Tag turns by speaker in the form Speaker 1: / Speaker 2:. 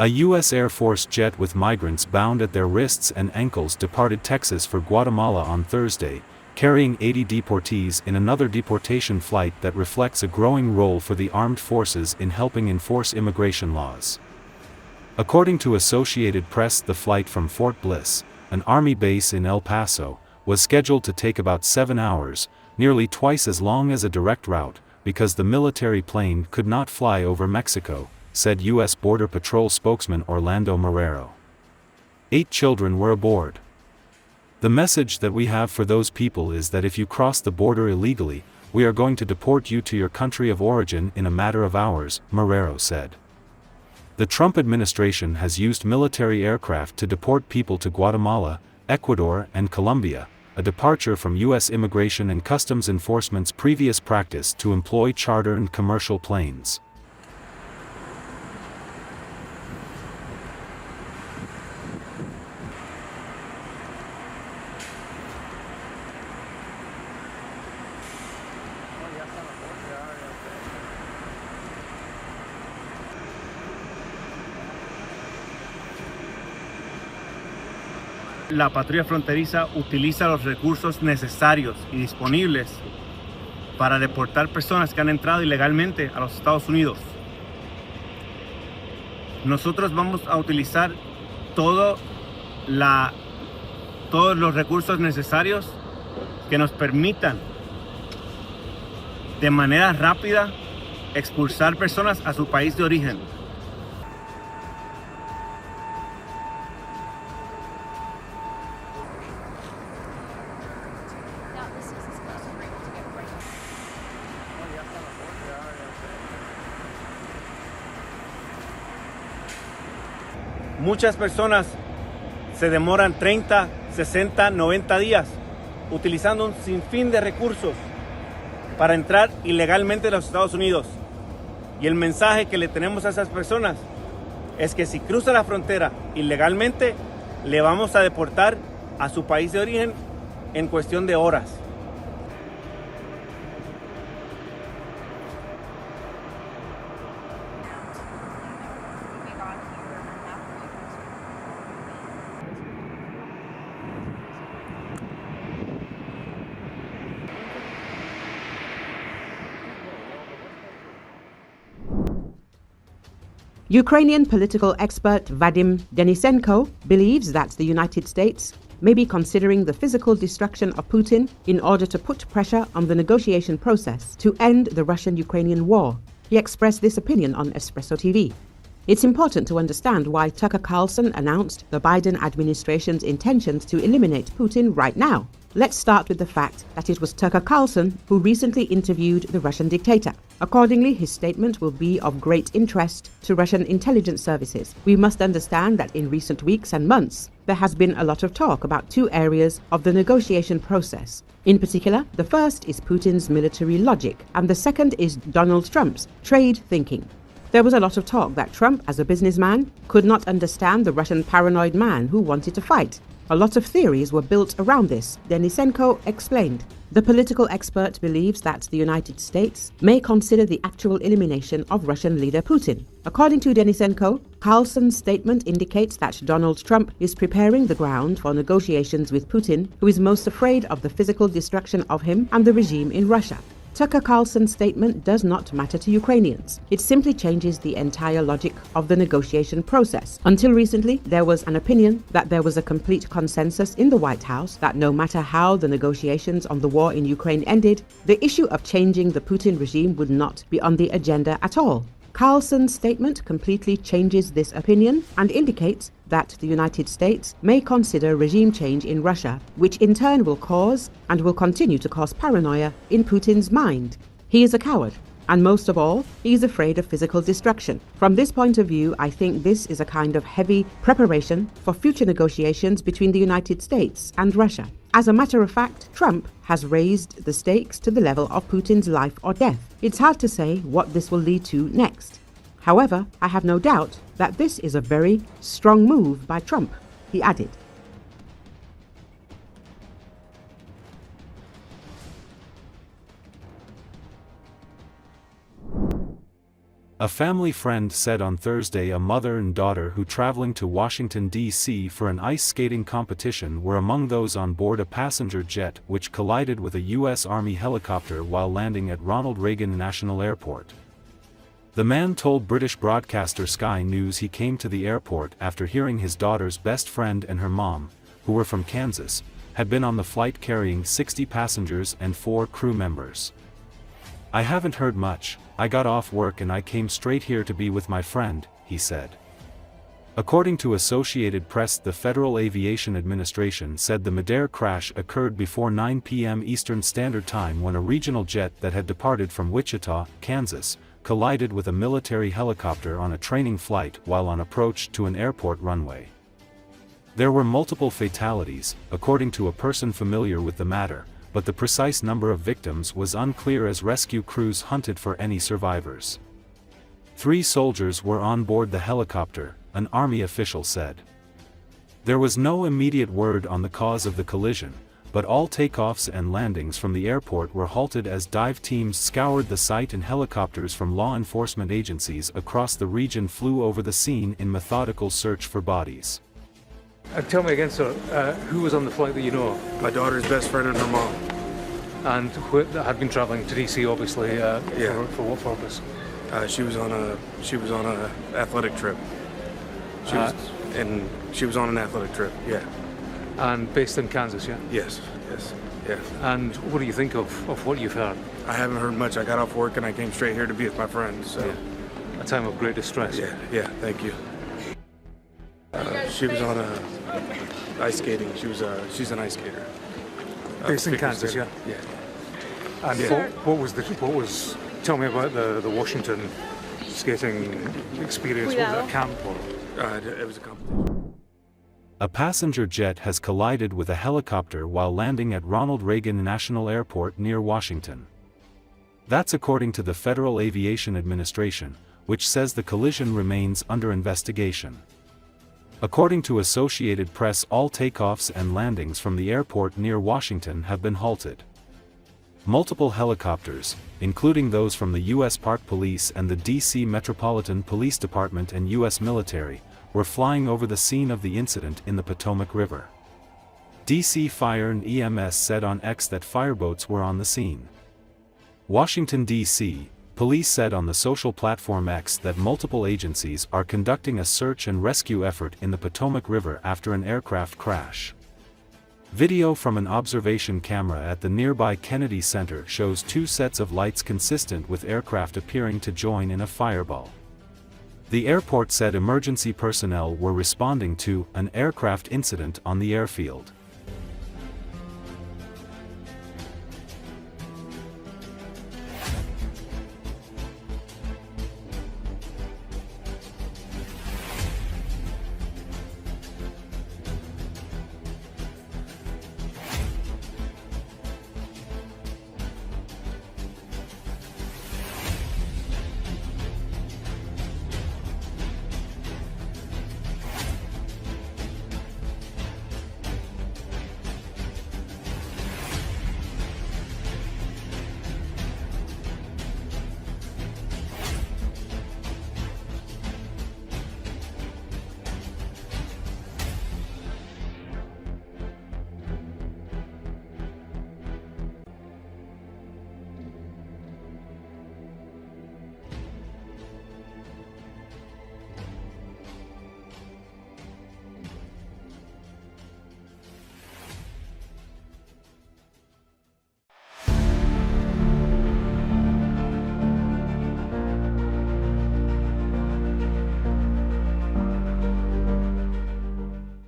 Speaker 1: A U.S. Air Force jet with migrants bound at their wrists and ankles departed Texas for Guatemala on Thursday, carrying 80 deportees in another deportation flight that reflects a growing role for the armed forces in helping enforce immigration laws. According to Associated Press, the flight from Fort Bliss, an Army base in El Paso, was scheduled to take about 7 hours, nearly twice as long as a direct route, because the military plane could not fly over Mexico, said U.S. Border Patrol spokesman Orlando Marrero. 8 children were aboard. The message that we have for those people is that if you cross the border illegally, we are going to deport you to your country of origin in a matter of hours, Marrero said. The Trump administration has used military aircraft to deport people to Guatemala, Ecuador, and Colombia, a departure from U.S. Immigration and Customs Enforcement's previous practice to employ charter and commercial planes.
Speaker 2: La patrulla fronteriza utiliza los recursos necesarios y disponibles para deportar personas que han entrado ilegalmente a los Estados Unidos. Nosotros vamos a utilizar todos los recursos necesarios que nos permitan de manera rápida expulsar personas a su país de origen. Muchas personas se demoran 30, 60, 90 días utilizando un sinfín de recursos para entrar ilegalmente a los Estados Unidos. Y el mensaje que le tenemos a esas personas es que si cruza la frontera ilegalmente, le vamos a deportar a su país de origen en cuestión de horas.
Speaker 3: Ukrainian political expert Vadim Denisenko believes that the United States may be considering the physical destruction of Putin in order to put pressure on the negotiation process to end the Russian-Ukrainian war. He expressed this opinion on Espresso TV. It's important to understand why Tucker Carlson announced the Biden administration's intentions to eliminate Putin right now. Let's start with the fact that it was Tucker Carlson who recently interviewed the Russian dictator. Accordingly, his statement will be of great interest to Russian intelligence services. We must understand that in recent weeks and months, there has been a lot of talk about 2 areas of the negotiation process. In particular, the first is Putin's military logic, and the second is Donald Trump's trade thinking. There was a lot of talk that Trump, as a businessman, could not understand the Russian paranoid man who wanted to fight. A lot of theories were built around this, Denisenko explained. The political expert believes that the United States may consider the actual elimination of Russian leader Putin. According to Denisenko, Carlson's statement indicates that Donald Trump is preparing the ground for negotiations with Putin, who is most afraid of the physical destruction of him and the regime in Russia. Tucker Carlson's statement does not matter to Ukrainians. It simply changes the entire logic of the negotiation process. Until recently, there was an opinion that there was a complete consensus in the White House that no matter how the negotiations on the war in Ukraine ended, the issue of changing the Putin regime would not be on the agenda at all. Carlson's statement completely changes this opinion and indicates that the United States may consider regime change in Russia, which in turn will cause and will continue to cause paranoia in Putin's mind. He is a coward, and most of all, he is afraid of physical destruction. From this point of view, I think this is a kind of heavy preparation for future negotiations between the United States and Russia. As a matter of fact, Trump has raised the stakes to the level of Putin's life or death. It's hard to say what this will lead to next. However, I have no doubt that this is a very strong move by Trump, he added.
Speaker 1: A family friend said on Thursday a mother and daughter who traveling to Washington, D.C. for an ice skating competition were among those on board a passenger jet which collided with a U.S. Army helicopter while landing at Ronald Reagan National Airport. The man told British broadcaster Sky News he came to the airport after hearing his daughter's best friend and her mom, who were from Kansas, had been on the flight carrying 60 passengers and 4 crew members. "I haven't heard much. I got off work and I came straight here to be with my friend," he said. According to Associated Press, the Federal Aviation Administration said the midair crash occurred before 9 p.m. Eastern Standard Time when a regional jet that had departed from Wichita, Kansas, collided with a military helicopter on a training flight while on approach to an airport runway. There were multiple fatalities, according to a person familiar with the matter, but the precise number of victims was unclear as rescue crews hunted for any survivors. 3 soldiers were on board the helicopter, an Army official said. There was no immediate word on the cause of the collision, but all takeoffs and landings from the airport were halted as dive teams scoured the site and helicopters from law enforcement agencies across the region flew over the scene in methodical search for bodies.
Speaker 4: Tell me again, sir, who was on the flight that you know?
Speaker 5: My daughter's best friend and her mom.
Speaker 4: And who had been travelling to DC, obviously, for what purpose?
Speaker 5: She was on a athletic trip. She was on an athletic trip. Yeah.
Speaker 4: And based in Kansas, yeah.
Speaker 5: Yes. Yeah.
Speaker 4: And what do you think of what you've heard?
Speaker 5: I haven't heard much. I got off work and I came straight here to be with my friends. So.
Speaker 4: Yeah. A time of great distress.
Speaker 5: Yeah. Thank you. She was on ice skating. She's an ice skater.
Speaker 4: Based in Kansas, yeah.
Speaker 5: Yeah.
Speaker 4: And what was? Tell me about the Washington skating experience. Was it a camp or?
Speaker 5: It was a competition.
Speaker 1: A passenger jet has collided with a helicopter while landing at Ronald Reagan National Airport near Washington. That's according to the Federal Aviation Administration, which says the collision remains under investigation. According to Associated Press, all takeoffs and landings from the airport near Washington have been halted. Multiple helicopters, including those from the U.S. Park Police and the D.C. Metropolitan Police Department and U.S. military, were flying over the scene of the incident in the Potomac River. D.C. Fire and EMS said on X that fireboats were on the scene. Washington, D.C. Police said on the social platform X that multiple agencies are conducting a search and rescue effort in the Potomac River after an aircraft crash. Video from an observation camera at the nearby Kennedy Center shows 2 sets of lights consistent with aircraft appearing to join in a fireball. The airport said emergency personnel were responding to an aircraft incident on the airfield.